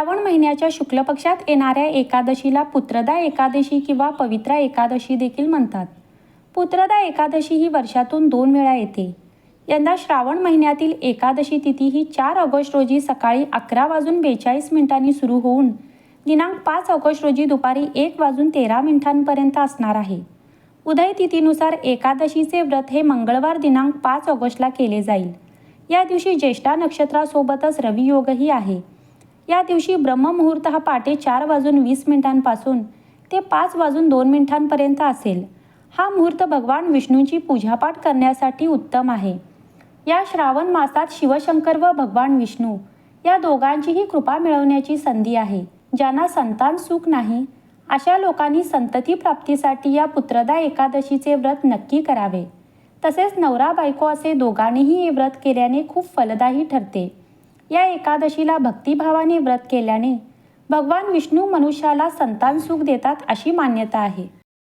श्रावण महिन्याच्या शुक्ल पक्षात येणाऱ्या एकादशीला पुत्रदा एकादशी किंवा पवित्रा एकादशी देखील म्हणतात. पुत्रदा एकादशी ही वर्षातून 2 वेळा येते. यंदा श्रावण महिन्यातील एकादशी तिथी ही 4 ऑगस्ट रोजी सकाळी 11:42 सुरू होऊन दिनांक 5 ऑगस्ट रोजी दुपारी 1:13 असणार आहे. उदय तिथीनुसार एकादशीचे व्रत हे मंगळवार दिनांक 5 ऑगस्टला केले जाईल. या दिवशी ज्येष्ठा नक्षत्रासोबतच रवियोगही आहे. या दिवशी ब्रह्ममुहूर्त हा पहाटे 4:20 पासून ते 5:02 असेल. हा मुहूर्त भगवान विष्णूंची पूजापाठ करण्यासाठी उत्तम आहे. या श्रावण मासात शिवशंकर व भगवान विष्णू या दोघांचीही कृपा मिळवण्याची संधी आहे. ज्यांना संतान सुख नाही अशा लोकांनी संतती प्राप्तीसाठी या पुत्रदा एकादशीचे व्रत नक्की करावे. तसेच नवरा बायको असे दोघांनीही हे व्रत केल्याने खूप फलदायी ठरते. या एकादशीला भक्तिभावाने व्रत केल्याने भगवान विष्णू मनुष्याला संतान सुख देतात अशी मान्यता आहे.